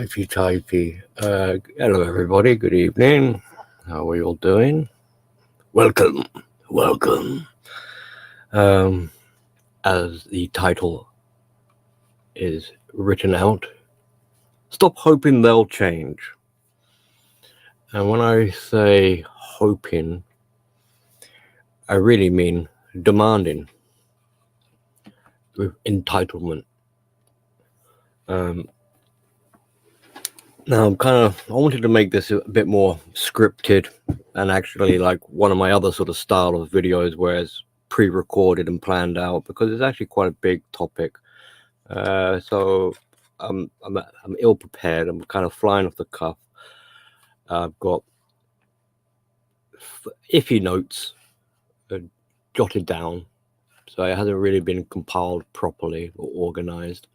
Typey. Hello, everybody. Good evening. How are you all doing? Welcome. As the title is written out, stop hoping they'll change. And when I say hoping, I really mean demanding with entitlement. Now, I wanted to make this a bit more scripted and actually like one of my other sort of style of videos where it's pre-recorded and planned out, because it's actually quite a big topic. So I'm ill prepared. I'm kind of flying off the cuff. I've got iffy notes jotted down, so it hasn't really been compiled properly or organized.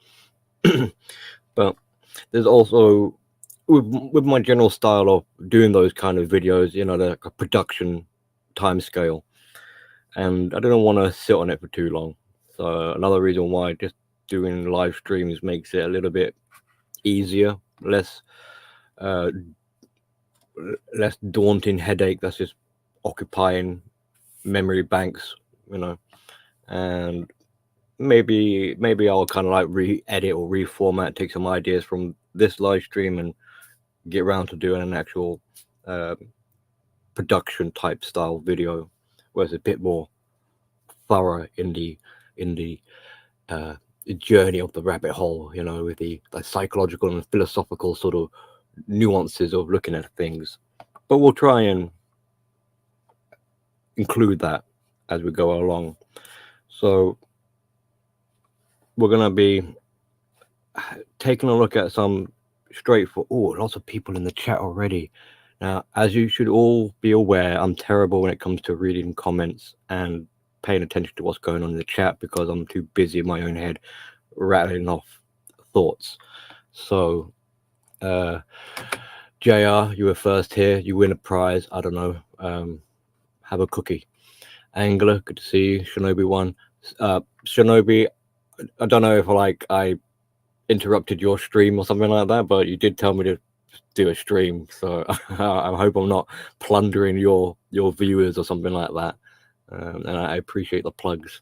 But there's also with my general style of doing those kind of videos, like a production time scale, and I don't want to sit on it for too long. So another reason why just doing live streams makes it a little bit easier, less daunting headache that's just occupying memory banks, and maybe I'll kind of like re-edit or reformat, take some ideas from this live stream and get around to doing an actual production type style video where it's a bit more thorough in the journey of the rabbit hole, with the psychological and philosophical sort of nuances of looking at things. But we'll try and include that as we go along. So we're going to be taking a look at some lots of people in the chat already. Now, as you should all be aware, I'm terrible when it comes to reading comments and paying attention to what's going on in the chat because I'm too busy in my own head rattling off thoughts. So JR, you were first here. You win a prize. I don't know. Have a cookie. Angler, good to see you. Shinobi won. Shinobi, I don't know if I interrupted your stream or something like that, but you did tell me to do a stream, so I hope I'm not plundering your viewers or something like that. And I appreciate the plugs.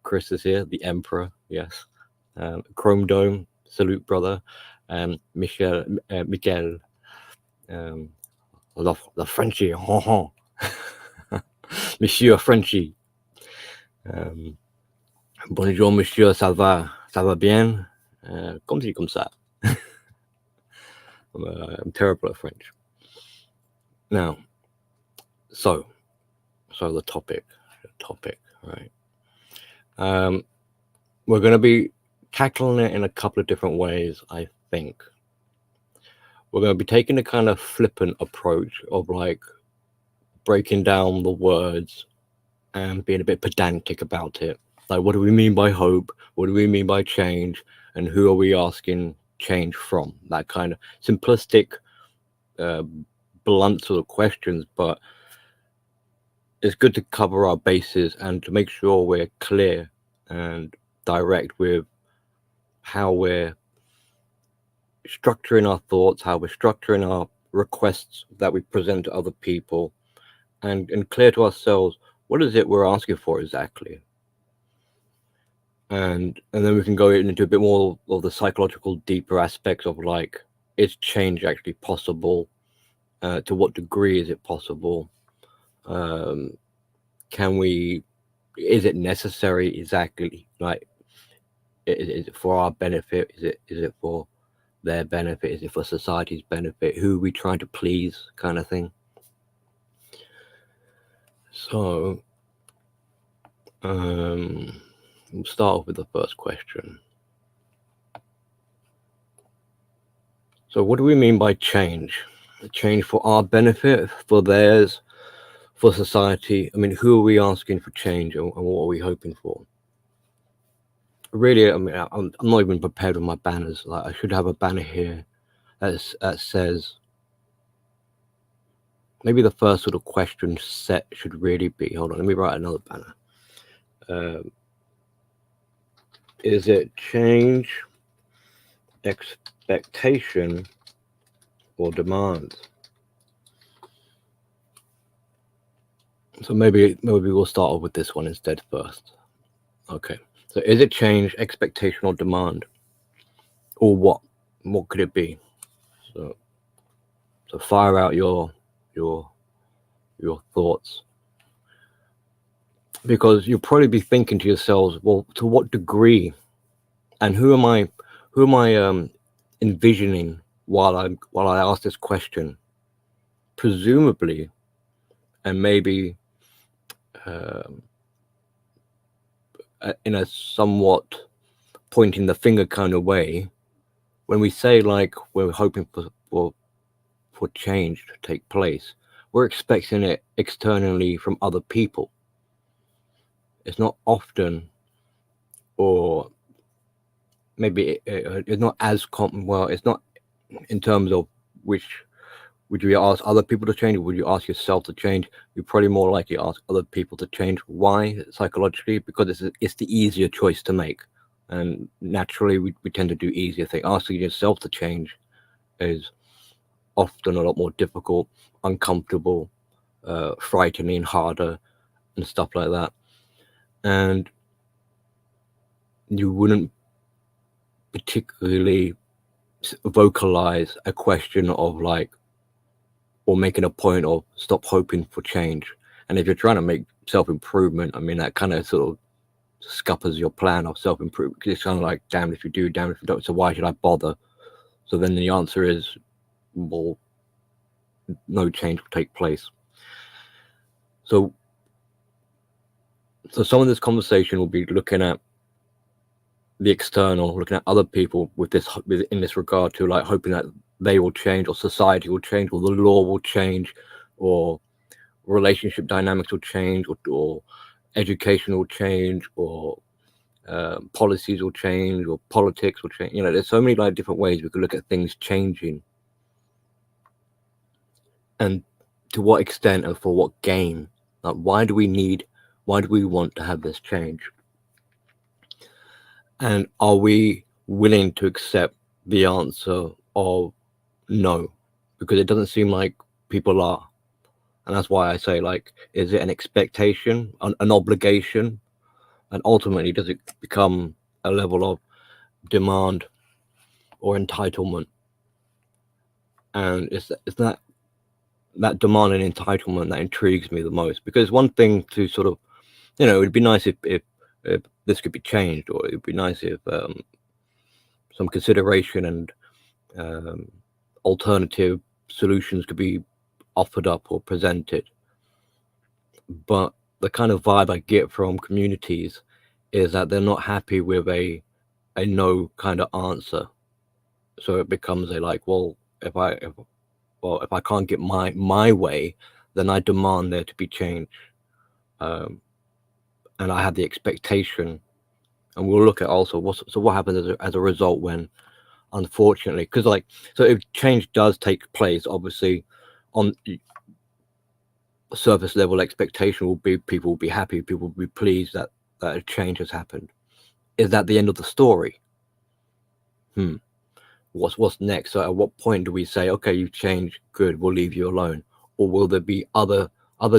Chris is here, the Emperor, yes. Chrome Dome, salute, brother. Miguel, the Frenchie, Monsieur Frenchie. Bonjour, monsieur, ça va bien? Comme ci, comme ça. I'm terrible at French. Now, so the topic, right? We're going to be tackling it in a couple of different ways, I think. We're going to be taking a kind of flippant approach of like breaking down the words and being a bit pedantic about it. Like, what do we mean by hope? What do we mean by change? And who are we asking change from? That kind of simplistic, blunt sort of questions, but it's good to cover our bases and to make sure we're clear and direct with how we're structuring our thoughts, how we're structuring our requests that we present to other people, and clear to ourselves what is it we're asking for exactly. And then we can go into a bit more of the psychological, deeper aspects of like, is change actually possible? To what degree is it possible? Is it necessary exactly? Like, is it for our benefit? Is it for their benefit? Is it for society's benefit? Who are we trying to please, kind of thing? So, we'll start off with the first question. So what do we mean by change? Change for our benefit, for theirs, for society? I mean, who are we asking for change, and what are we hoping for? Really, I mean, I'm not even prepared with my banners. Like, I should have a banner here that says, maybe the first sort of question set should really be, hold on, let me write another banner. Is it change expectation or demand. So maybe we'll start off with this one instead first. Okay. So is it change, expectation, or demand? Or what? What could it be? So fire out your thoughts. Because you'll probably be thinking to yourselves, well, to what degree, and who am I envisioning while I ask this question? Presumably, and maybe in a somewhat pointing the finger kind of way, when we say like we're hoping for change to take place, we're expecting it externally from other people. It's not often, or maybe it's not as common. Well, it's not in terms of which would you ask other people to change, or would you ask yourself to change? You probably more likely ask other people to change. Why? Psychologically, because it's the easier choice to make, and naturally we tend to do easier things. Asking yourself to change is often a lot more difficult, uncomfortable, frightening, harder, and stuff like that. And you wouldn't particularly vocalize a question of like, or making a point of stop hoping for change. And if you're trying to make self-improvement, I mean, that kind of sort of scuppers your plan of self-improvement, because it's kind of like, damn if you do, damn if you don't, so why should I bother? So then the answer is, well, no change will take place. So some of this conversation will be looking at the external, looking at other people in this regard to like hoping that they will change, or society will change, or the law will change, or relationship dynamics will change, or education will change, or policies will change, or politics will change. You know, there's so many like different ways we could look at things changing, and to what extent and for what gain. Like, why do we want to have this change? And are we willing to accept the answer of no? Because it doesn't seem like people are. And that's why I say, like, is it an expectation, an obligation? And ultimately, does it become a level of demand or entitlement? And it's that demand and entitlement that intrigues me the most. Because one thing to sort of, you know, it'd be nice if this could be changed, or it'd be nice if some consideration and alternative solutions could be offered up or presented. But the kind of vibe I get from communities is that they're not happy with a no kind of answer. So it becomes a like, well, if I can't get my way, then I demand there to be change. And I have the expectation, and we'll look at also what happens as a result when, unfortunately, because like, so if change does take place, obviously on surface level expectation will be people will be happy, people will be pleased that a change has happened. Is that the end of the story? What's next? So at what point do we say, okay, you've changed, good, we'll leave you alone? Or will there be other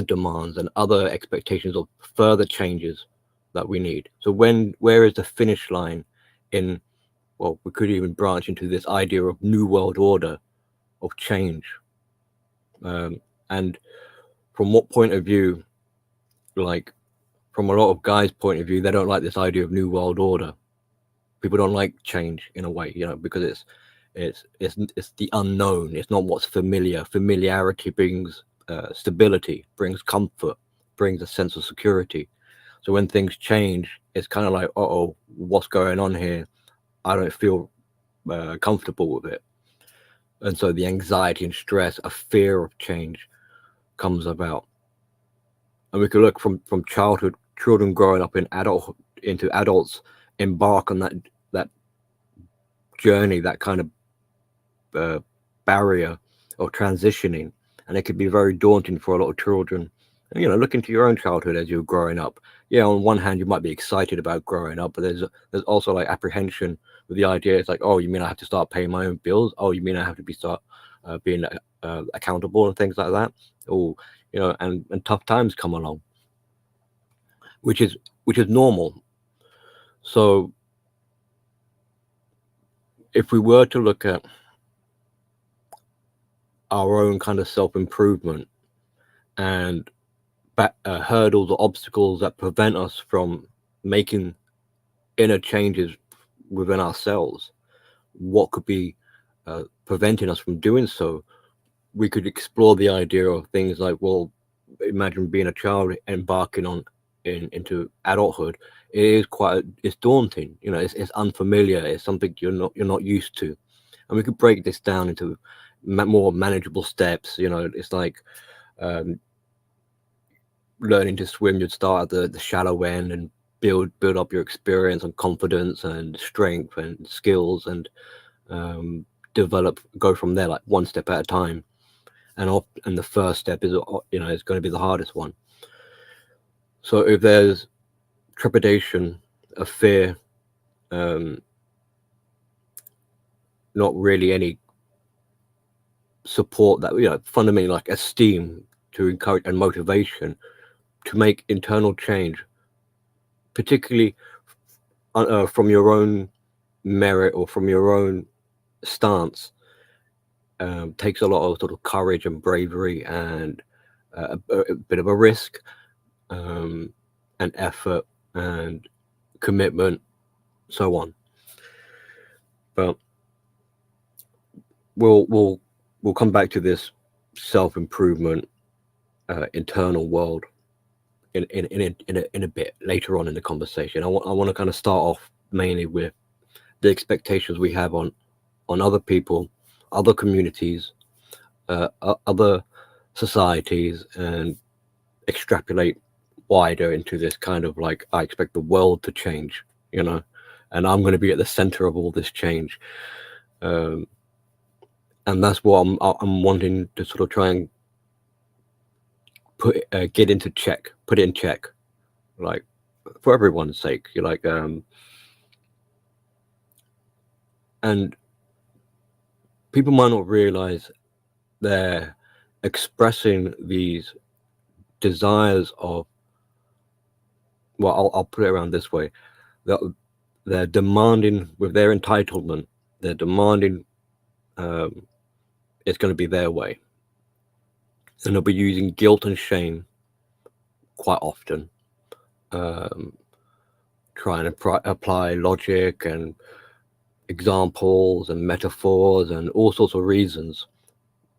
demands and other expectations of further changes that we need? So where is the finish line in, well, we could even branch into this idea of new world order, of change. And from what point of view, like from a lot of guys' point of view, they don't like this idea of new world order. People don't like change in a way, you know, because it's the unknown. It's not what's familiar. Familiarity brings stability, brings comfort, brings a sense of security. So when things change, it's kind of like, uh-oh, what's going on here? I don't feel comfortable with it. And so the anxiety and stress, a fear of change comes about. And we could look from childhood, children growing up in adulthood into adults, embark on that journey, that kind of barrier of transitioning. And it could be very daunting for a lot of children And, look into your own childhood as you're growing up. Yeah, on one hand, you might be excited about growing up, but there's also like apprehension with the idea. It's like, oh, you mean I have to start paying my own bills? Oh, you mean I have to start being accountable and things like that? Oh, and tough times come along, which is normal. So if we were to look at our own kind of self-improvement and hurdles or obstacles that prevent us from making inner changes within ourselves, what could be preventing us from doing so? We could explore the idea of things like, well, imagine being a child embarking on into adulthood. It's daunting. It's unfamiliar. It's something you're not used to, and we could break this down into more manageable steps. It's like learning to swim. You'd start at the shallow end and build up your experience and confidence and strength and skills, and go from there, like one step at a time. And the first step is is going to be the hardest one. So if there's trepidation, a fear, not really any support, that fundamentally like esteem to encourage and motivation to make internal change, particularly from your own merit or from your own stance, takes a lot of sort of courage and bravery and a bit of a risk, and effort and commitment, so on. But we'll come back to this self-improvement internal world in a bit later on in the conversation. I want to kind of start off mainly with the expectations we have on other people, other communities, other societies, and extrapolate wider into this kind of like, I expect the world to change, and I'm going to be at the center of all this change, and that's what I'm wanting to sort of try and put it in check, like for everyone's sake. You're like, and people might not realize they're expressing these desires of, well, I'll put it around this way, that they're demanding with their entitlement, they're demanding it's going to be their way, and they'll be using guilt and shame quite often, trying to apply logic and examples and metaphors and all sorts of reasons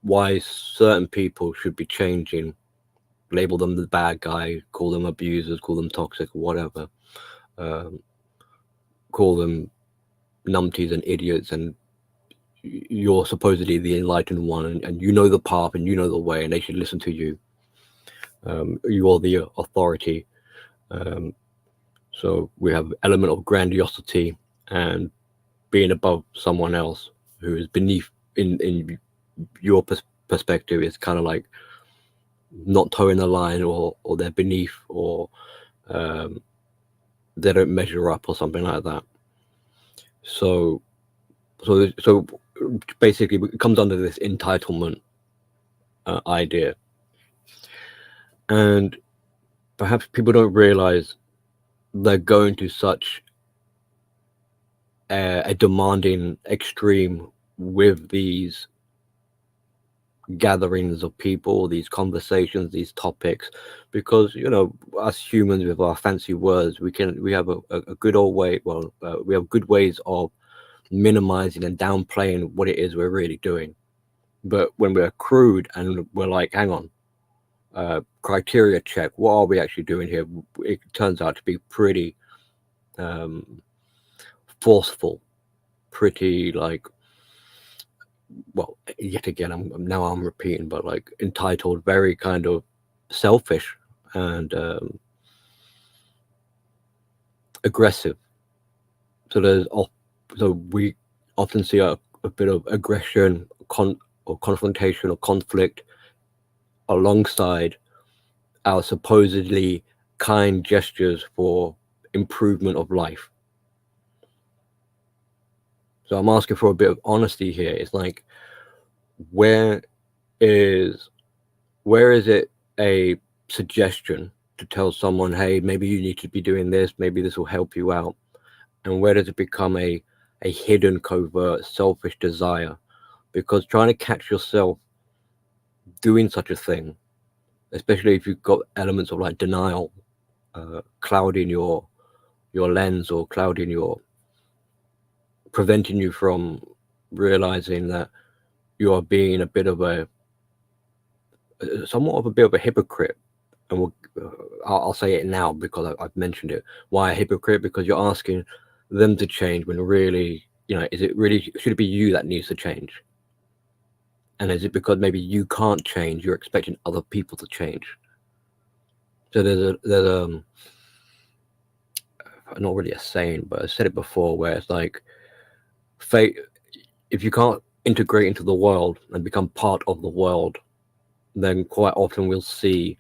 why certain people should be changing, label them the bad guy, call them abusers, call them toxic, whatever, call them numpties and idiots, and you're supposedly the enlightened one, and you know the path and you know the way, and they should listen to you. You are the authority. So we have element of grandiosity and being above someone else who is beneath in your perspective. Is kind of like not towing the line, or they're beneath, or they don't measure up or something like that. So basically it comes under this entitlement idea, and perhaps people don't realize they're going to such a demanding extreme with these gatherings of people, these conversations, these topics, because us humans with our fancy words, we have a good old way, we have good ways of minimizing and downplaying what it is we're really doing. But when we're crude and we're like, hang on, criteria check, what are we actually doing here? It turns out to be pretty forceful, pretty like, well, yet again, I'm repeating, but like entitled, very kind of selfish and aggressive. So we often see a bit of aggression, or confrontation or conflict alongside our supposedly kind gestures for improvement of life. So I'm asking for a bit of honesty here. It's like, where is it a suggestion to tell someone, hey, maybe you need to be doing this, maybe this will help you out? And where does it become a hidden, covert, selfish desire? Because trying to catch yourself doing such a thing, especially if you've got elements of like denial, clouding your lens, or clouding preventing you from realizing that you are being a bit of somewhat of a bit of a hypocrite. And I'll say it now because I've mentioned it. Why a hypocrite? Because you're asking them to change when really, should it be you that needs to change? And is it because maybe you can't change, you're expecting other people to change? So there's not really a saying, but I said it before, where it's like, fate, if you can't integrate into the world and become part of the world, then quite often we'll see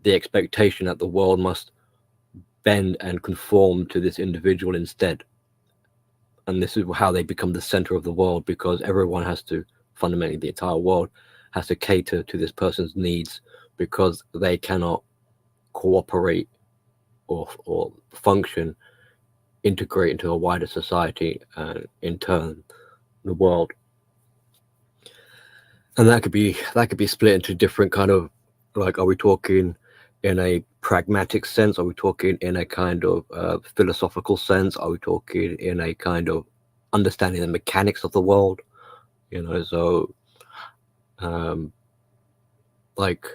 the expectation that the world must bend and conform to this individual instead. And this is how they become the center of the world, because everyone has to, fundamentally the entire world has to cater to this person's needs, because they cannot cooperate or function, integrate into a wider society, and in turn the world. And that could be split into different kind of, like, are we talking in a pragmatic sense? Are we talking in a kind of philosophical sense? Are we talking in a kind of understanding the mechanics of the world? So like,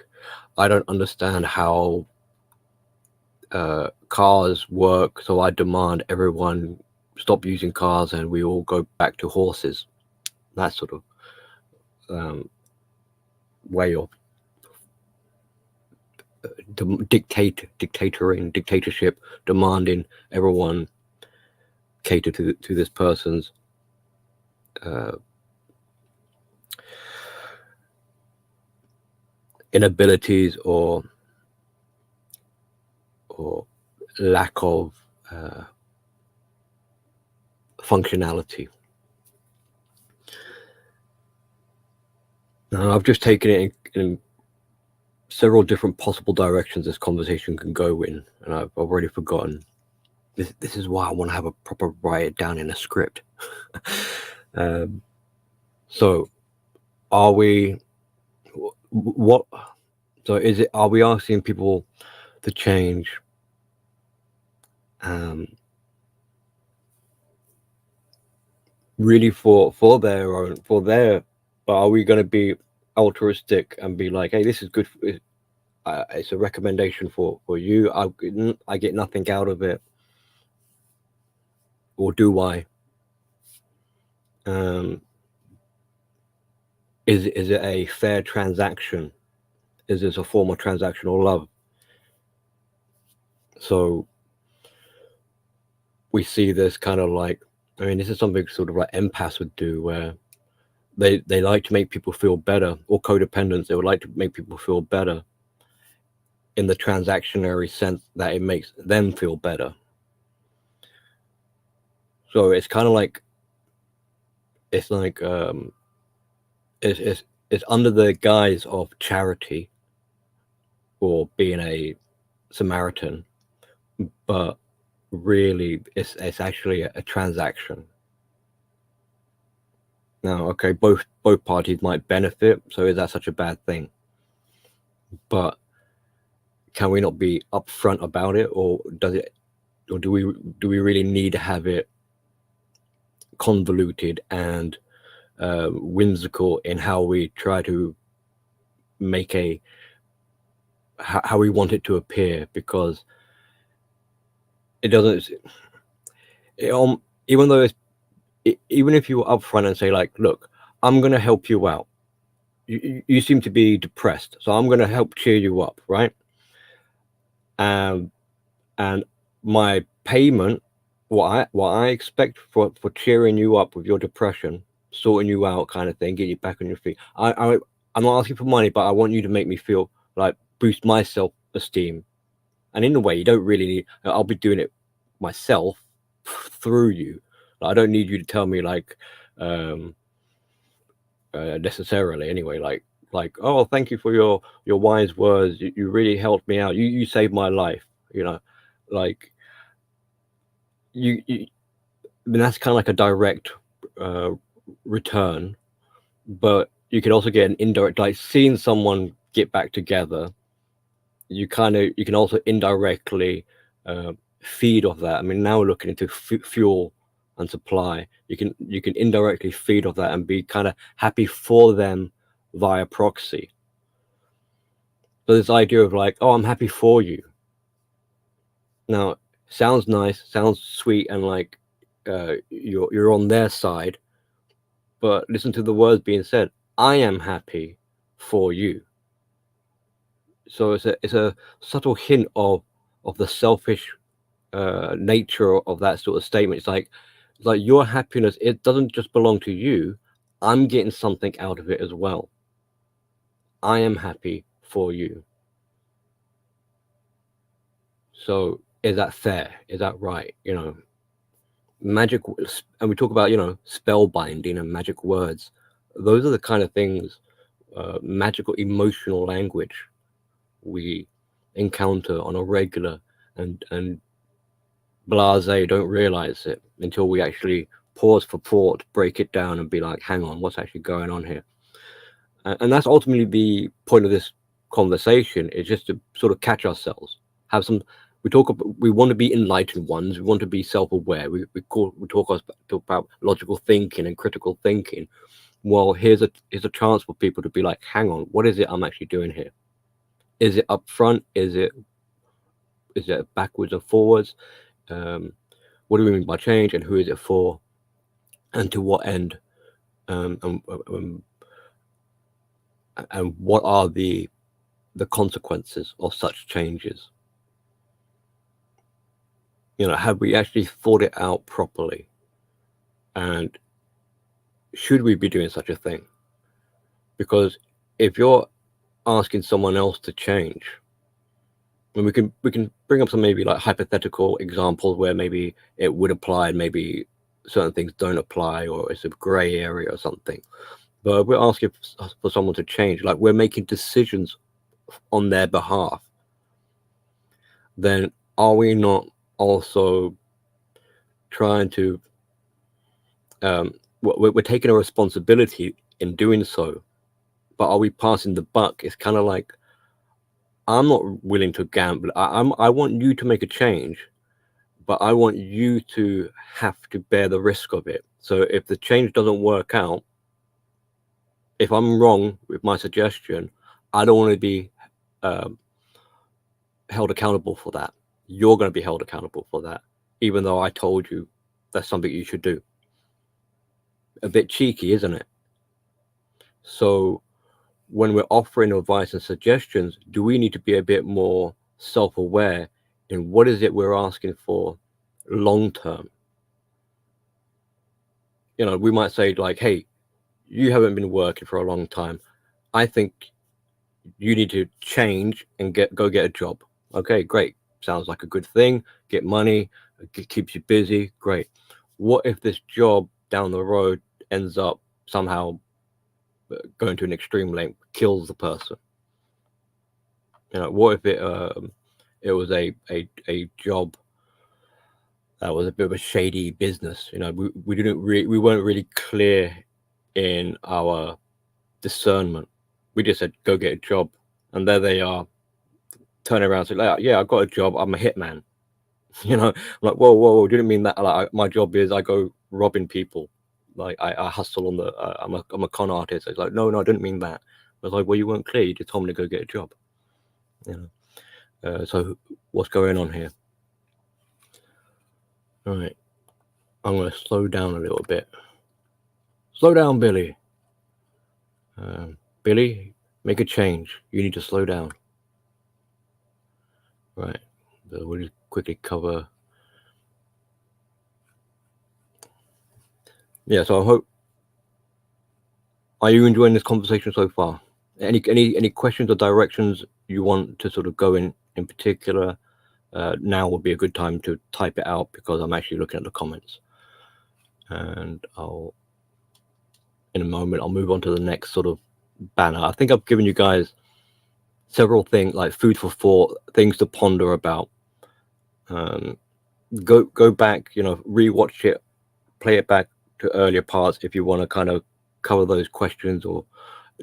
I don't understand how cars work, so I demand everyone stop using cars and we all go back to horses. That sort of way of dictatorship, demanding everyone cater to this person's inabilities or lack of functionality. Now, I've just taken it in several different possible directions this conversation can go in, and I've already forgotten. This is why I want to have a proper write it down in a script. So are we, what, so is it, are we asking people to change really for their own, but are we going to be altruistic and be like, hey, this is good, it's a recommendation for you, I get nothing out of it? Or do I? Is it a fair transaction? Is this a form of transactional love? So we see this kind of like, I mean, this is something sort of like empaths would do, where they like to make people feel better, or codependents, they would like to make people feel better in the transactionary sense that it makes them feel better. So it's kind of like, it's like it's under the guise of charity or being a Samaritan, but really it's actually a transaction. Now, okay, both parties might benefit, so is that such a bad thing? But can we not be upfront about it, or do we really need to have it convoluted and whimsical in how we try to make how we want it to appear? Because it doesn't, even though even if you're upfront and say, like, look, I'm going to help you out, you seem to be depressed, so I'm going to help cheer you up, right? And my payment, what I expect for cheering you up with your depression, sorting you out, kind of thing, get you back on your feet, I'm not asking for money, but I want you to make me feel like, boost my self esteem. And in a way, you don't really need. I'll be doing it myself through you. I don't need you to tell me like necessarily anyway. Like oh, thank you for your wise words. You really helped me out. You saved my life. Like you I mean, that's kind of like a direct uh, return, but you can also get an indirect, like seeing someone get back together. You can also indirectly feed off that. I mean, now we're looking into fuel and supply. You can indirectly feed off that and be kind of happy for them via proxy. So this idea of like, oh, I'm happy for you. Now, sounds nice, sounds sweet, and like you're on their side. But listen to the words being said. I am happy for you. So it's a subtle hint of the selfish nature of that sort of statement. It's like your happiness, it doesn't just belong to you. I'm getting something out of it as well. I am happy for you. So is that fair? Is that right? Magic, and we talk about spell binding and magic words. Those are the kind of things, magical emotional language we encounter on a regular, and blase don't realize it until we actually pause for thought, break it down, and be like, hang on, what's actually going on here? And that's ultimately the point of this conversation, is just to sort of catch ourselves, have some. We want to be enlightened ones. We want to be self-aware. We talk about logical thinking and critical thinking. Well, here's a chance for people to be like, hang on, what is it I'm actually doing here? Is it up front? Is it backwards and forwards? What do we mean by change, and who is it for, and to what end? And what are the consequences of such changes? Have we actually thought it out properly? And should we be doing such a thing? Because if you're asking someone else to change, and we can bring up some maybe like hypothetical examples where maybe it would apply and maybe certain things don't apply, or it's a gray area or something. But we're asking for someone to change, like we're making decisions on their behalf. Then are we not also trying to we're taking a responsibility in doing so, but are we passing the buck? It's kind of like, I'm not willing to gamble. I want you to make a change, but I want you to have to bear the risk of it. So if the change doesn't work out, if I'm wrong with my suggestion, I don't want to be held accountable for that. You're going to be held accountable for that, even though I told you that's something you should do. A bit cheeky, isn't it? So when we're offering advice and suggestions, do we need to be a bit more self-aware in what is it we're asking for long term? We might say like, hey, you haven't been working for a long time. I think you need to change and go get a job. Okay, great. Sounds like a good thing. Get money, keeps you busy. Great. What if this job down the road ends up somehow going to an extreme length, kills the person? What if it was a job that was a bit of a shady business? We weren't really clear in our discernment. We just said go get a job, and there they are, turn around and say, like, yeah, I got a job, I'm a hitman. I'm like, whoa, didn't mean that. Like, my job is I go robbing people, like I hustle on the I'm a con artist. It's like, no, I didn't mean that. I was like, well, you weren't clear, you just told me to go get a job. So what's going on here? All right, I'm going to slow down a little bit. Slow down, Billy. Billy, make a change. You need to slow down. Right. So we'll just quickly cover. Yeah. So I hope. Are you enjoying this conversation so far? Any questions or directions you want to sort of go in in particular, now would be a good time to type it out because I'm actually looking at the comments. And in a moment, I'll move on to the next sort of banner. I think I've given you guys several things, like food for thought, things to ponder about. Go back, rewatch it, play it back to earlier parts if you want to kind of cover those questions or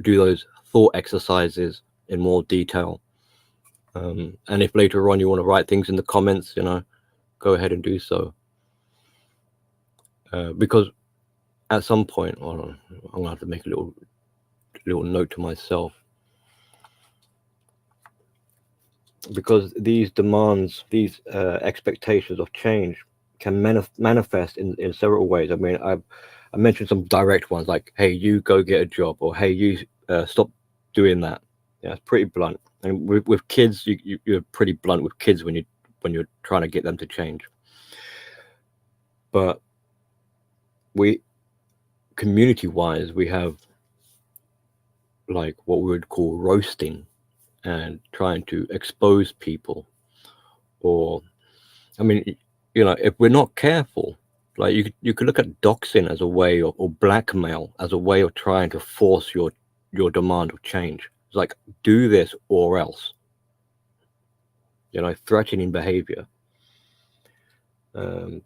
do those thought exercises in more detail. And if later on you want to write things in the comments, go ahead and do so. Because at some point, I'm gonna have to make a little note to myself, because these demands, these expectations of change can manifest in several ways. I mean, I mentioned some direct ones like, hey, you go get a job, or hey, you stop doing that. Yeah, it's pretty blunt. And with kids, you're pretty blunt with kids when you're trying to get them to change. But community-wise, we have like what we would call roasting and trying to expose people. Or, I mean, if we're not careful, like you could look at doxing as a way or blackmail as a way of trying to force your demand of change. It's like, do this or else, threatening behavior. And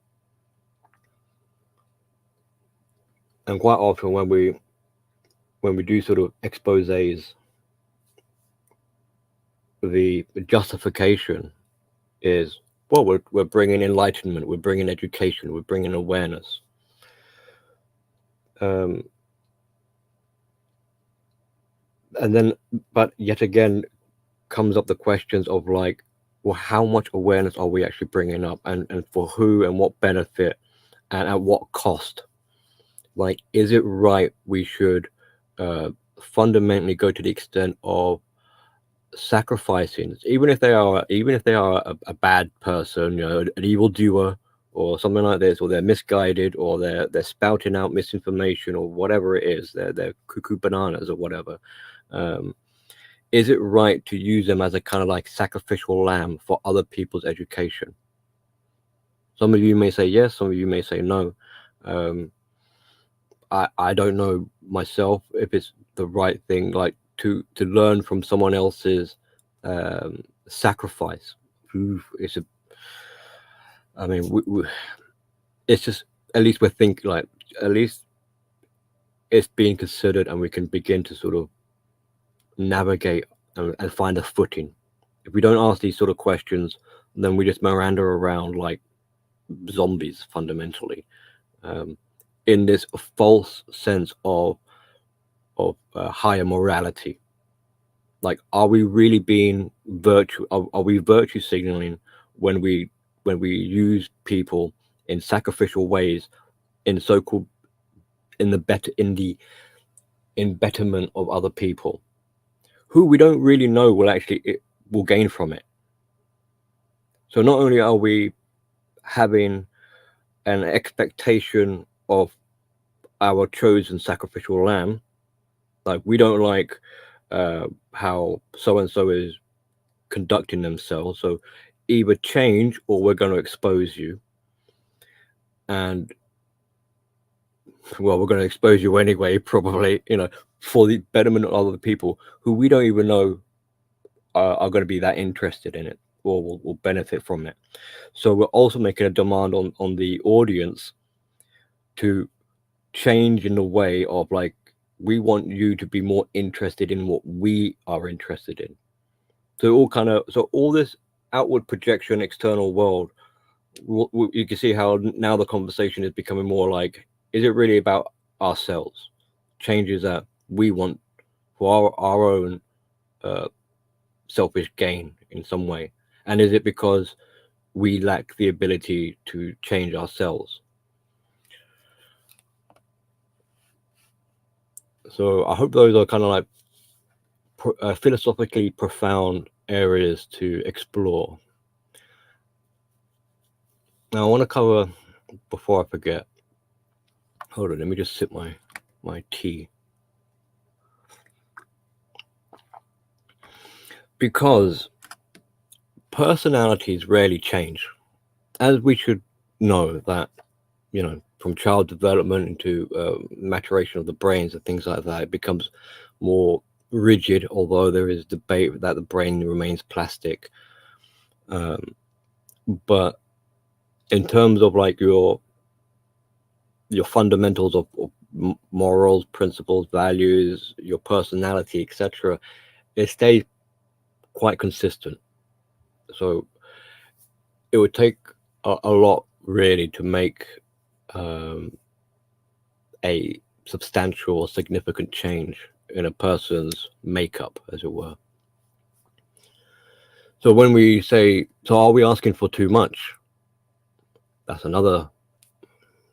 quite often when we do sort of exposés, the justification is, well, we're bringing enlightenment, we're bringing education, we're bringing awareness. And then, but yet again, comes up the questions of like, well, how much awareness are we actually bringing up, and for who and what benefit and at what cost? Like, is it right we should fundamentally go to the extent of sacrificing, even if they are a bad person, an evildoer or something like this, or they're misguided, or they're spouting out misinformation, or whatever it is, they're cuckoo bananas or whatever. Is it right to use them as a kind of like sacrificial lamb for other people's education? Some of you may say yes, some of you may say no. I don't know myself if it's the right thing, like to learn from someone else's sacrifice. It's it's just, at least we're thinking, like, at least it's being considered, and we can begin to sort of navigate and find a footing. If we don't ask these sort of questions, then we just meander around like zombies, fundamentally, in this false sense of higher morality. Like, are we really being are we virtue signaling when we use people in sacrificial ways, in so-called in betterment of other people who we don't really know will gain from it? So not only are we having an expectation of our chosen sacrificial lamb, like, we don't like how so-and-so is conducting themselves, so either change or we're going to expose you. And, well, we're going to expose you anyway, probably, for the betterment of other people who we don't even know are going to be that interested in it or will benefit from it. So we're also making a demand on the audience to change in the way of, like, we want you to be more interested in what we are interested in. So all this outward projection, external world, you can see how now the conversation is becoming more like, is it really about ourselves, changes that we want for our own selfish gain in some way? And is it because we lack the ability to change ourselves? So I hope those are kind of like philosophically profound areas to explore. Now I want to cover, before I forget, hold on, let me just sip my tea. Because personalities rarely change, as we should know that, from child development into maturation of the brains and things like that, it becomes more rigid, although there is debate that the brain remains plastic. But in terms of like your fundamentals of morals, principles, values, your personality, etc., it stays quite consistent. So it would take a lot really to make a substantial or significant change in a person's makeup, as it were. So when we say, so are we asking for too much? That's another.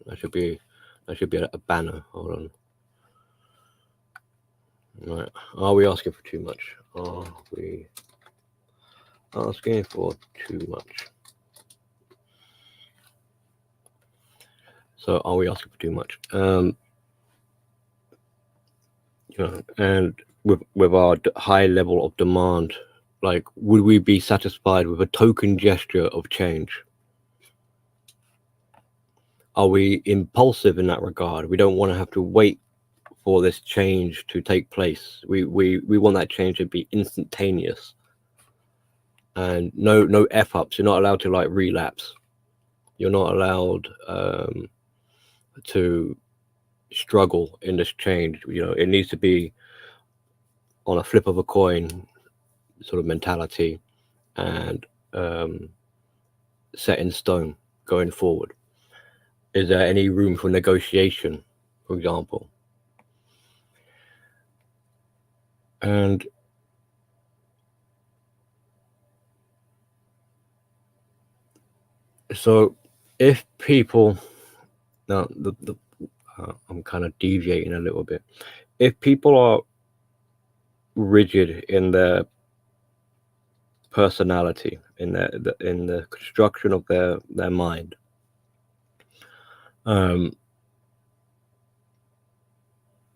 That should be a banner. Hold on. Right. Are we asking for too much? Are we asking for too much? So are we asking for too much? And with our high level of demand, like, would we be satisfied with a token gesture of change? Are we impulsive in that regard? We don't want to have to wait for this change to take place. We want that change to be instantaneous, and no f-ups. You're not allowed to like relapse. You're not allowed to struggle in this change. It needs to be on a flip of a coin sort of mentality, and set in stone going forward. Is there any room for negotiation, for example? And so if people, now I'm kind of deviating a little bit. If people are rigid in their personality, in the construction of their mind,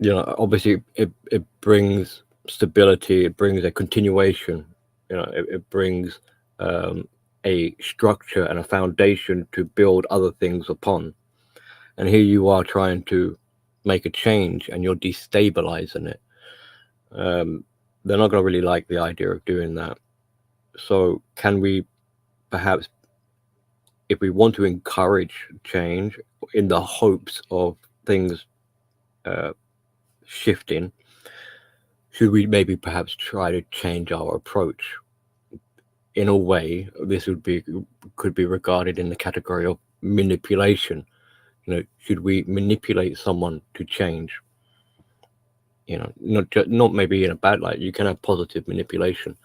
obviously it brings stability, it brings a continuation, it brings a structure and a foundation to build other things upon. And here you are trying to make a change and you're destabilizing it. They're not going to really like the idea of doing that. So can we perhaps, if we want to encourage change in the hopes of things shifting, should we maybe perhaps try to change our approach? In a way, this could be regarded in the category of manipulation. Should we manipulate someone to change? Not maybe in a bad light. You can have positive manipulation.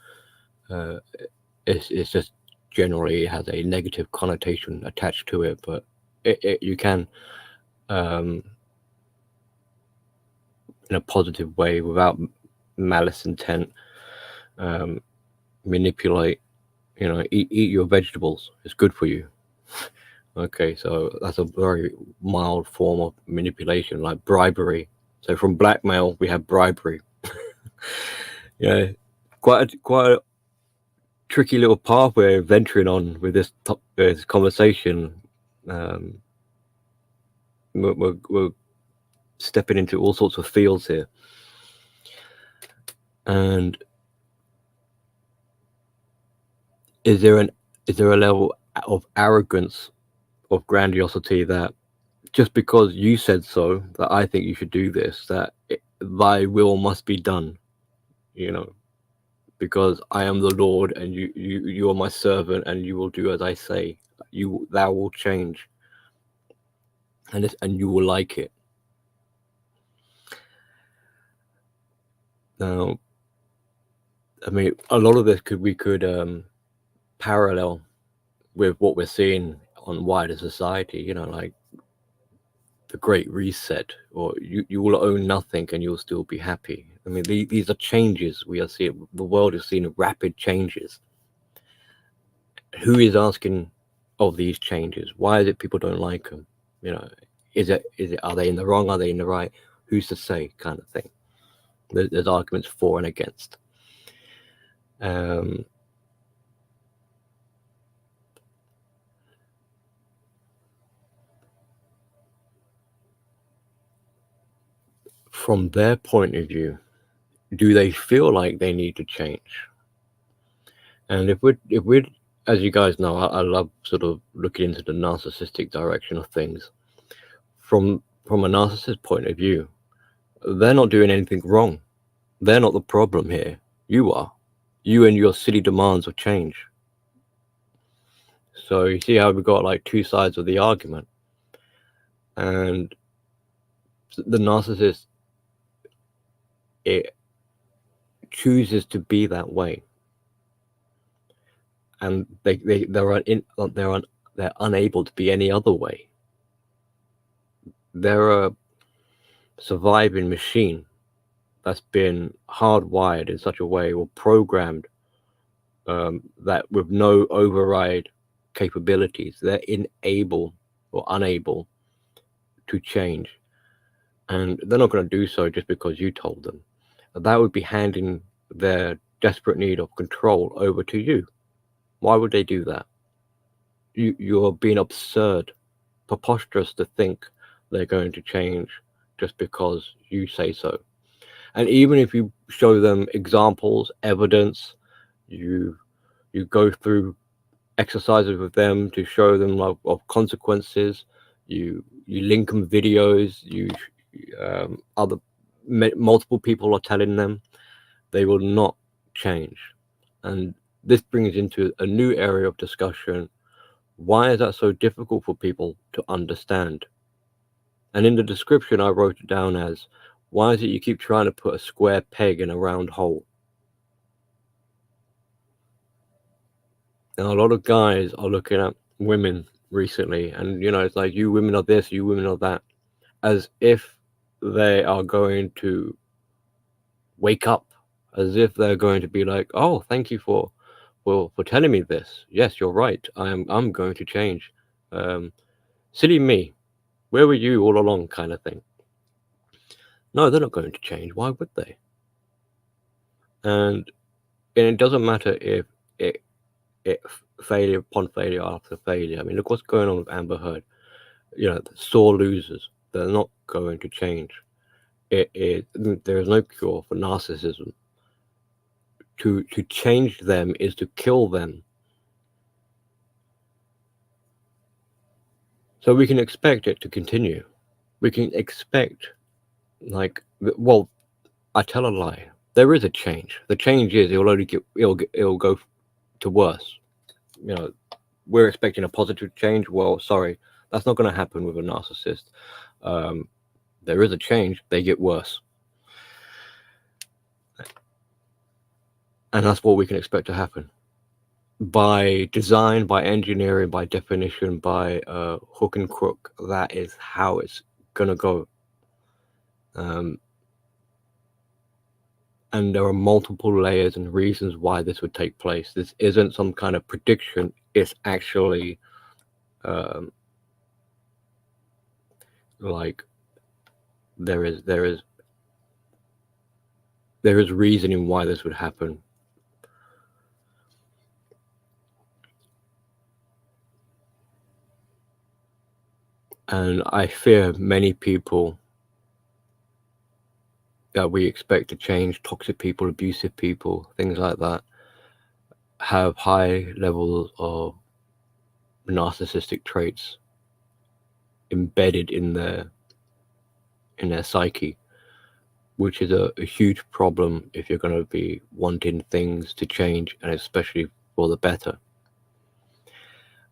It's just generally it has a negative connotation attached to it, but you can, in a positive way, without malice intent, manipulate. Eat your vegetables. It's good for you. Okay, so that's a very mild form of manipulation, like bribery. So from blackmail, we have bribery. Quite a tricky little path we're venturing on with this conversation. We're stepping into all sorts of fields here, and is there a level of arrogance, of grandiosity, that just because you said so, that I think you should do this, that thy will must be done, because I am the Lord and you are my servant and you will do as I say. Thou will change, and you will like it. Now, I mean, a lot of this we could parallel with what we're seeing on wider society, like the Great Reset, or you will own nothing and you'll still be happy. I mean, these are changes we are seeing. The world is seeing rapid changes. Who is asking of these changes? Why is it people don't like them? Is it are they in the wrong? Are they in the right? Who's to say, kind of thing. There's arguments for and against. from their point of view, do they feel like they need to change? And if we're, as you guys know, I love sort of looking into the narcissistic direction of things. From a narcissist point of view, they're not doing anything wrong. They're not the problem here. You are. You and your silly demands of change. So you see how we've got like two sides of the argument. And the narcissist, it chooses to be that way. And they're unable to be any other way. They're a surviving machine that's been hardwired in such a way or programmed that with no override capabilities, they're unable to change. And they're not going to do so just because you told them. That would be handing their desperate need of control over to you. Why would they do that? You're being absurd, preposterous to think they're going to change just because you say so. And even if you show them examples, evidence, you go through exercises with them to show them of consequences, you link them videos, multiple people are telling them, they will not change. And this brings into a new area of discussion. Why is that so difficult for people to understand? And in the description, I wrote it down as, why is it you keep trying to put a square peg in a round hole? Now, a lot of guys are looking at women recently, and it's like, you women are this, you women are that, as if they are going to wake up, as if they're going to be like, oh, thank you for telling me this. Yes, you're right. I'm going to change. Silly me. Where were you all along, kind of thing. No, they're not going to change. Why would they? And it doesn't matter if it failure upon failure after failure. I mean, look what's going on with Amber Heard. Sore losers. They're not going to change. There is no cure for narcissism. To change them is to kill them. So we can expect it to continue. We can expect, I tell a lie. There is a change. The change is it'll go to worse. We're expecting a positive change. Well, sorry, that's not going to happen with a narcissist. There is a change. They get worse. And that's what we can expect to happen. By design, by engineering, by definition, by hook and crook, that is how it's going to go. And there are multiple layers and reasons why this would take place. This isn't some kind of prediction. It's actually like there is reasoning why this would happen. And I fear many people that we expect to change, toxic people, abusive people, things like that, have high levels of narcissistic traits embedded in their psyche, which is a huge problem if you're going to be wanting things to change, and especially for the better.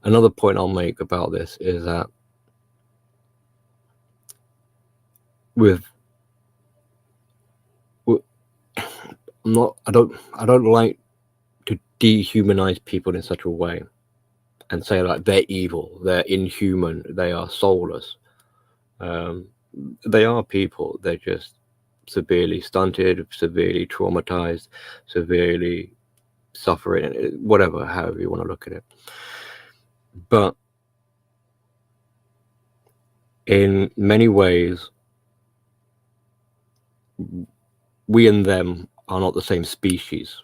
Another point I'll make about this is that I don't like to dehumanize people in such a way and say like they're evil, they're inhuman, they are soulless. They are people. They're just severely stunted, severely traumatized, severely suffering, whatever, however you want to look at it. But in many ways, we and them are not the same species.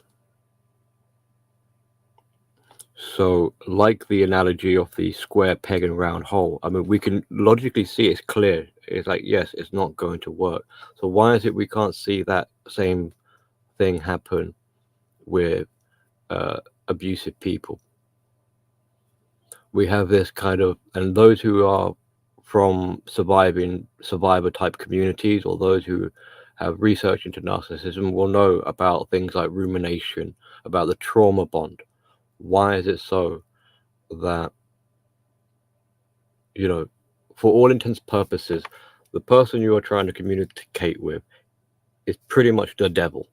So, like the analogy of the square peg and round hole, I mean, we can logically see it's clear. It's like, yes, it's not going to work. So why is it we can't see that same thing happen with abusive people? We have this kind of, and those who are from survivor type communities, or those who have research into narcissism, will know about things like rumination, about the trauma bond. Why is it so that, for all intents and purposes, the person you are trying to communicate with is pretty much the devil,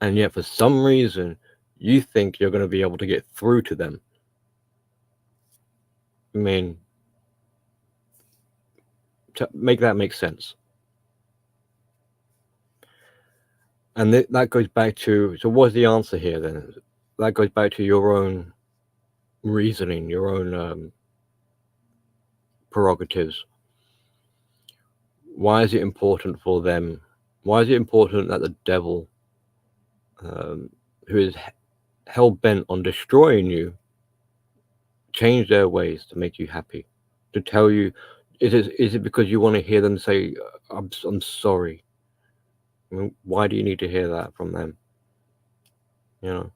and yet for some reason you think you're going to be able to get through to them? I mean, to make that make sense. And that goes back to, so what's the answer here then? That goes back to your own reasoning, your own prerogatives. Why is it important for them? Why is it important that the devil, who is hell-bent on destroying you, change their ways to make you happy? To tell you, is it because you want to hear them say, I'm sorry? I mean, why do you need to hear that from them? So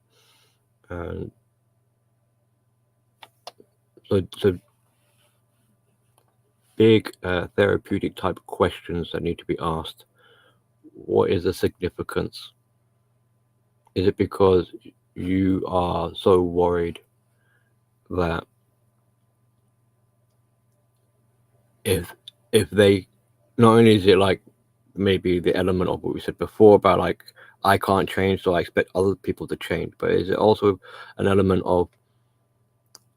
big therapeutic type of questions that need to be asked. What is the significance? Is it because you are so worried that if they, not only is it like maybe the element of what we said before about like, I can't change, so I expect other people to change, but is it also an element of,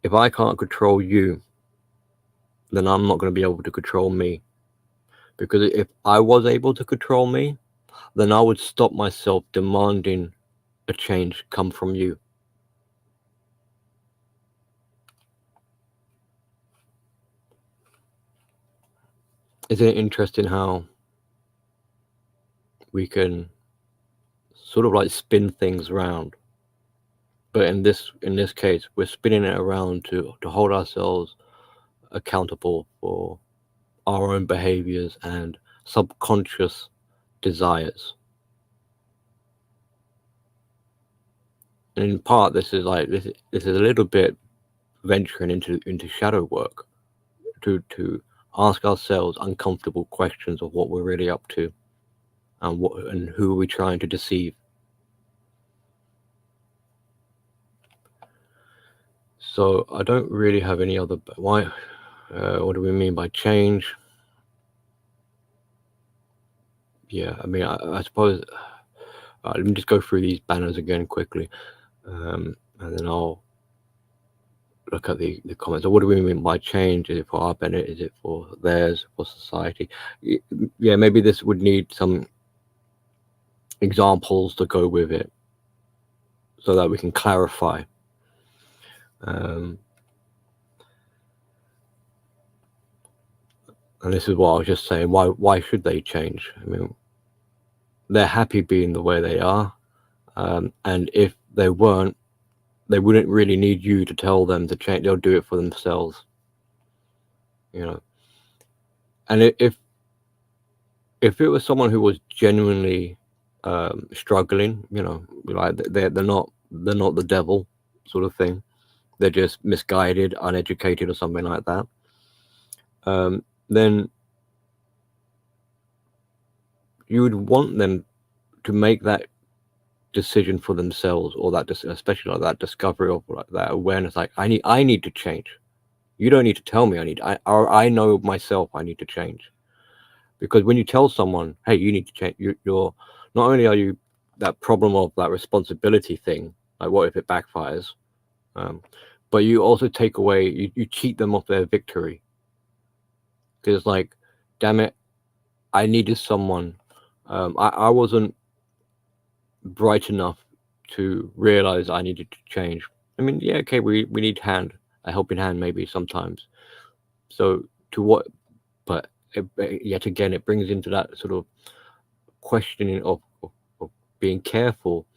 if I can't control you, then I'm not going to be able to control me? Because if I was able to control me, then I would stop myself demanding a change come from you. Isn't it interesting how we can sort of like spin things around? But in this case, we're spinning it around to hold ourselves accountable for our own behaviors and subconscious desires. And in part, this is a little bit venturing into shadow work, to ask ourselves uncomfortable questions of what we're really up to, and who are we trying to deceive. So I don't really have any other. Why? What do we mean by change? Yeah, I mean, I suppose. Let me just go through these banners again quickly, and then I'll look at the comments. So what do we mean by change? Is it for our benefit? Is it for theirs? For society? Yeah, maybe this would need some examples to go with it, so that we can clarify. And this is what I was just saying. Why should they change? I mean, they're happy being the way they are, and if they weren't, they wouldn't really need you to tell them to change. They'll do it for themselves. And if it was someone who was genuinely struggling, like they're not the devil sort of thing. They're just misguided, uneducated, or something like that. Then you would want them to make that decision for themselves, or that especially like that discovery, or like that awareness. Like, I need to change. You don't need to tell me I know myself I need to change. Because when you tell someone, hey, you need to change, you're not only are you that problem of that responsibility thing, like what if it backfires, but you also take away, you cheat them of their victory. Because like, damn it, I needed someone. I wasn't bright enough to realize I needed to change. I mean, yeah, okay, we need a helping hand maybe sometimes. So to what? But yet again, it brings into that sort of questioning of being careful.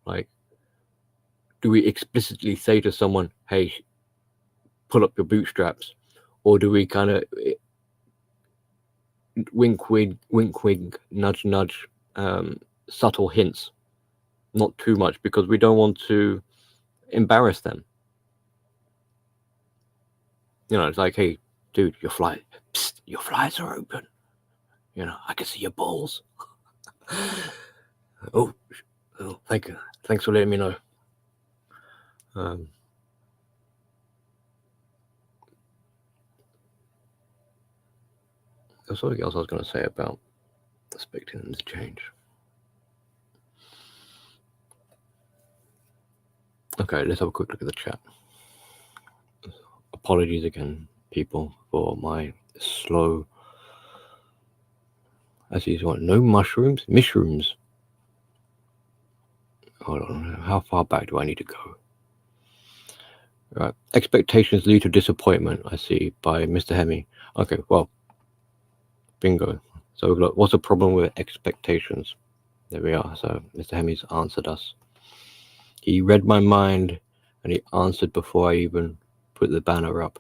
Like, do we explicitly say to someone, hey, pull up your bootstraps? Or do we kind of wink, wink, nudge, nudge, subtle hints, not too much, because we don't want to embarrass them. You know, it's like, hey, dude, your flies are open. You know, I can see your balls. oh, thank you. Thanks for letting me know. There's something else I was going to say about expecting them to change. Okay, let's have a quick look at the chat. Apologies again, people, for my slow. As usual, no mushrooms. Hold on, how far back do I need to go? Right, expectations lead to disappointment. I see, by Mr. Hemi. Okay, well, bingo. So look, what's the problem with expectations? There we are. So Mr. Hemi's answered us. He read my mind, and he answered before I even put the banner up.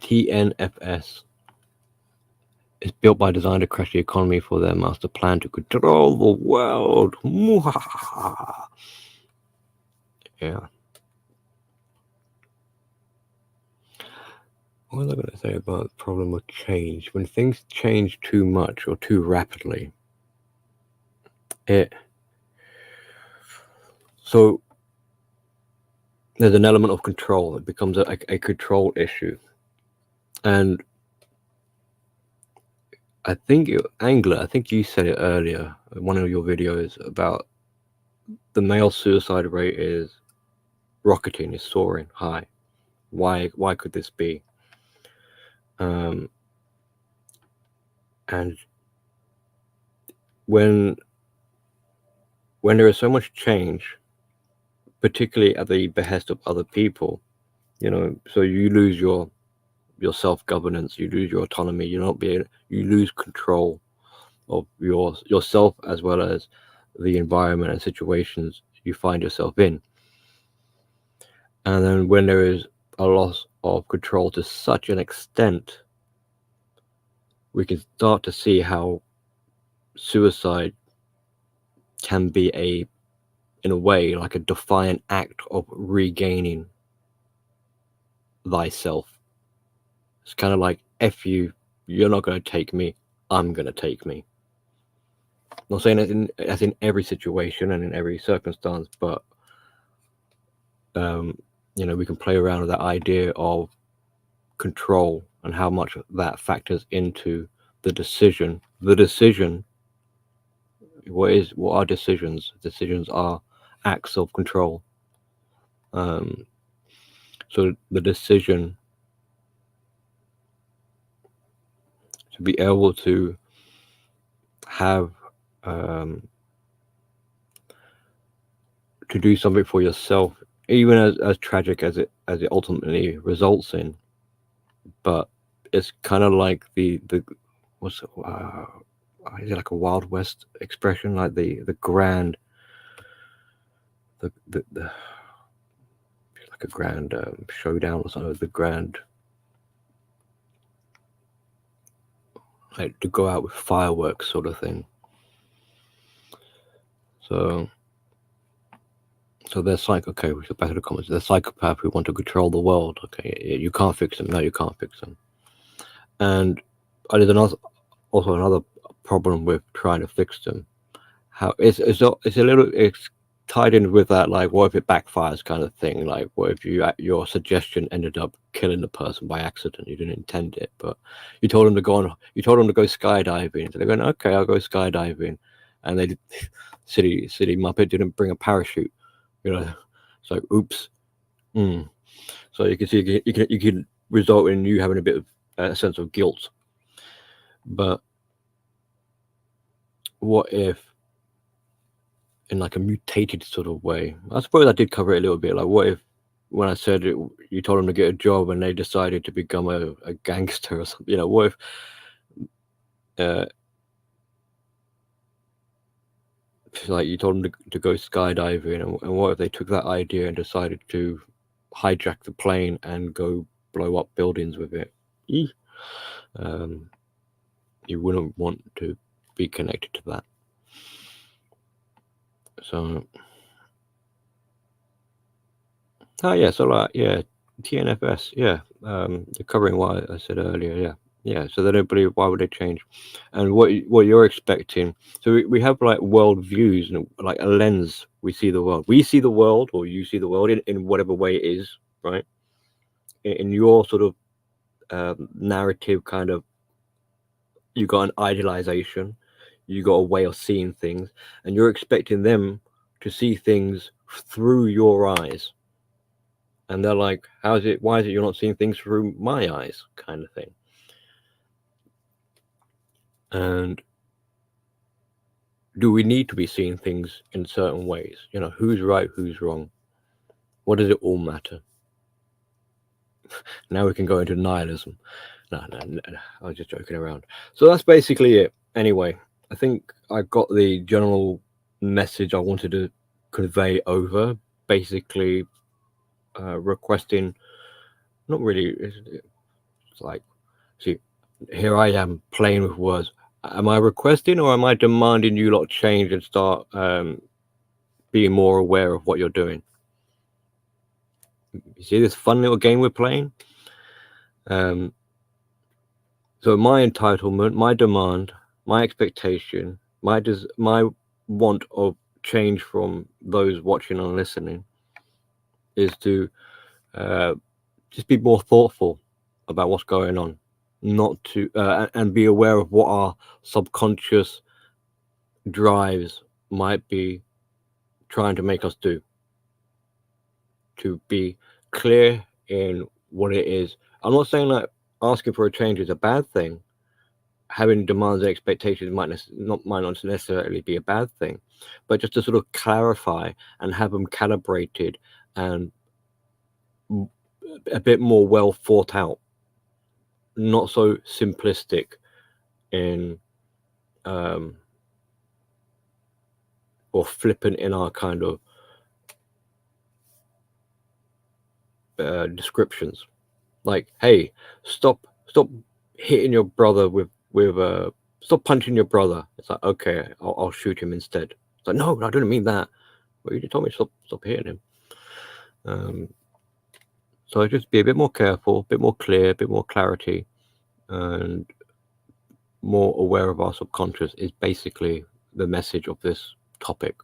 TNFS is built by design to crash the economy for their master plan to control the world. Yeah. What was I going to say about the problem of change? When things change too much or too rapidly, so there's an element of control. It becomes a control issue. And I think Angler, I think you said it earlier in one of your videos about the male suicide rate is rocketing, is soaring high. Why could this be? And when there is so much change, particularly at the behest of other people, you know, so you lose your self-governance, you lose your autonomy, you lose control of yourself as well as the environment and situations you find yourself in. And then when there is a loss of control to such an extent, we can start to see how suicide can be in a way, like a defiant act of regaining thyself. It's kind of like, F you, you're not going to take me, I'm going to take me. I'm not saying as in every situation and in every circumstance, but you know, we can play around with that idea of control and how much that factors into the decision. What are decisions? Decisions are acts of control. So the decision to be able to have to do something for yourself, even as tragic as it ultimately results in, but it's kind of like the what's is it like a Wild West expression, like the grand the like a grand showdown or something, the grand, like to go out with fireworks sort of thing. So they're okay, we go back to the comments. They're psychopath who want to control the world. Okay, you can't fix them. No, you can't fix them. And there's also another problem with trying to fix them. How it's tied in with that, like, what if it backfires kind of thing? Like, what if your suggestion ended up killing the person by accident? You didn't intend it, but you told them to go skydiving. So they're going, okay, I'll go skydiving, and they silly muppet didn't bring a parachute. You know, it's like, oops. So you can see you can result in you having a bit of a sense of guilt. But what if, in like a mutated sort of way, I suppose I did cover it a little bit, like, what if when I said you told them to get a job and they decided to become a gangster or something, you know, what if like you told them to go skydiving, and what if they took that idea and decided to hijack the plane and go blow up buildings with it. You wouldn't want to be connected to that. So, TNFS, they're covering what I said earlier, so they don't believe, why would they change? And what you're expecting, so we have like world views and like a lens. We see the world, or you see the world in whatever way it is, right? In your sort of narrative, kind of, you got an idealization, you got a way of seeing things, and you're expecting them to see things through your eyes. And they're like, why is it you're not seeing things through my eyes, kind of thing. And do we need to be seeing things in certain ways? Who's right, who's wrong? What does it all matter? Now we can go into nihilism. No, I was just joking around. So that's basically it. Anyway, I think I got the general message I wanted to convey over. Basically, requesting, not really, it's like, see, here I am playing with words. Am I requesting, or am I demanding you lot change and start being more aware of what you're doing? You see this fun little game we're playing? So my entitlement, my demand, my expectation, my want of change from those watching and listening is to just be more thoughtful about what's going on, not to and be aware of what our subconscious drives might be trying to make us do, to be clear in what it is. I'm not saying that asking for a change is a bad thing. Having demands and expectations might not necessarily be a bad thing, but just to sort of clarify and have them calibrated and a bit more well thought out, not so simplistic in or flippant in our kind of descriptions. Like, hey, stop hitting your brother with stop punching your brother. It's like, okay, I'll shoot him instead. It's like, no, I didn't mean that. Well, you just told me to stop hitting him. So just be a bit more careful, a bit more clear, a bit more clarity, and more aware of our subconscious is basically the message of this topic.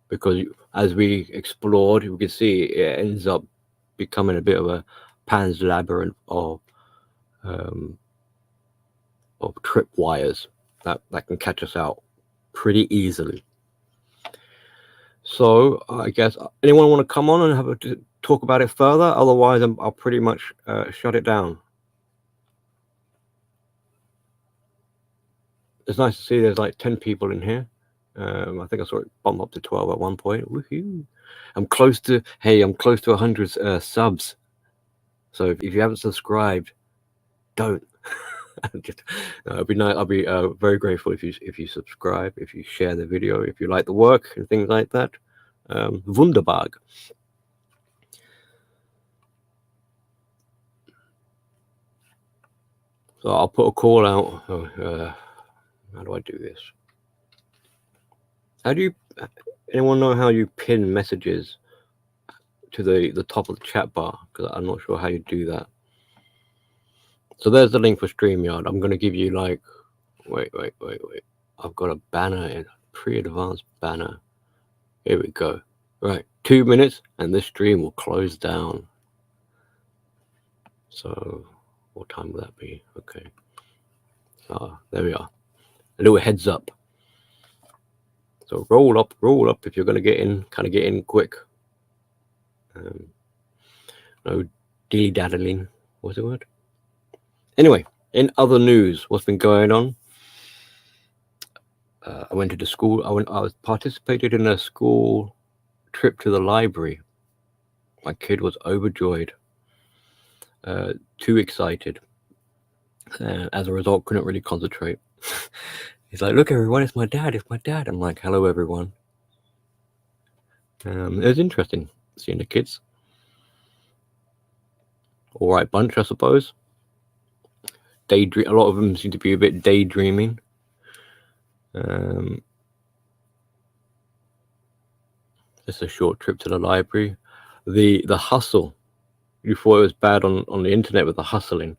Because as we explored, we can see it ends up becoming a bit of a Pan's Labyrinth of tripwires that can catch us out pretty easily. So I guess anyone want to come on and have talk about it further? Otherwise, I'll pretty much shut it down. It's nice to see there's like 10 people in here. I think I saw it bump up to 12 at one point. Woohoo! I'm close to 100 subs. So if you haven't subscribed, don't. It'd be nice. I'll be very grateful if you subscribe, if you share the video, if you like the work and things like that. Wunderbar. So I'll put a call out. How do I do this? Anyone know how you pin messages to the top of the chat bar? Because I'm not sure how you do that. So there's the link for StreamYard. I'm going to give you like, wait. I've got a banner in, pre-advanced banner. Here we go. Right, 2 minutes and this stream will close down. So what time will that be? Okay. There we are. A little heads up. So roll up if you're going to get in, kind of get in quick. No dilly-daddling. What's the word? Anyway, in other news, what's been going on? I went to the school. I participated in a school trip to the library. My kid was overjoyed, too excited. As a result, couldn't really concentrate. He's like, look, everyone, it's my dad. I'm like, hello, everyone. It was interesting seeing the kids. All right bunch, I suppose. Daydream. A lot of them seem to be a bit daydreaming. Just a short trip to the library. The hustle. You thought it was bad on the internet with the hustling.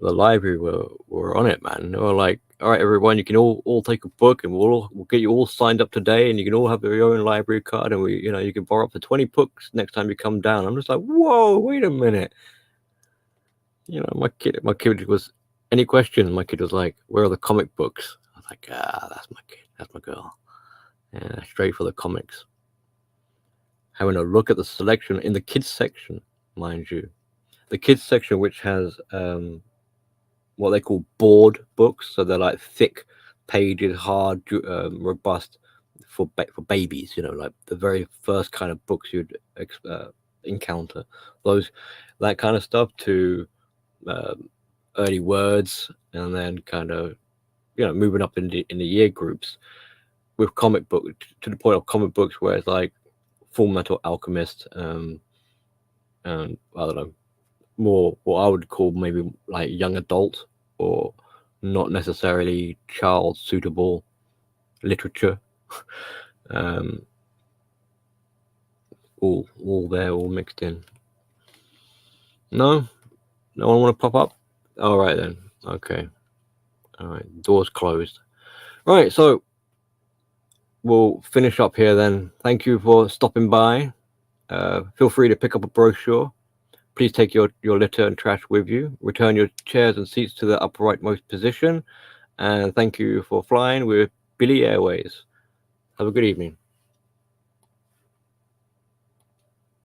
The library were on it, man. They were like, all right, everyone, you can all take a book, and we'll get you all signed up today, and you can all have your own library card, and you can borrow up to 20 books next time you come down. I'm just like, whoa, wait a minute. My kid was, any questions? My kid was like, where are the comic books? I was like, that's my kid, that's my girl. Yeah, straight for the comics. Having a look at the selection in the kids section, mind you, the kids section, which has what they call board books, so they're like thick pages, hard, robust for babies. Like the very first kind of books you'd encounter, that kind of stuff, to early words, and then kind of moving up in the year groups with comic book, to the point of comic books where it's like Full Metal Alchemist, and I don't know, more what I would call maybe like young adult, or not necessarily child suitable literature. All there, all mixed in. No one want to pop up? All right then. Okay. All right. Doors closed. All right. So we'll finish up here then. Thank you for stopping by. Feel free to pick up a brochure. Please take your litter and trash with you. Return your chairs and seats to the uprightmost position. And thank you for flying with Billy Airways. Have a good evening.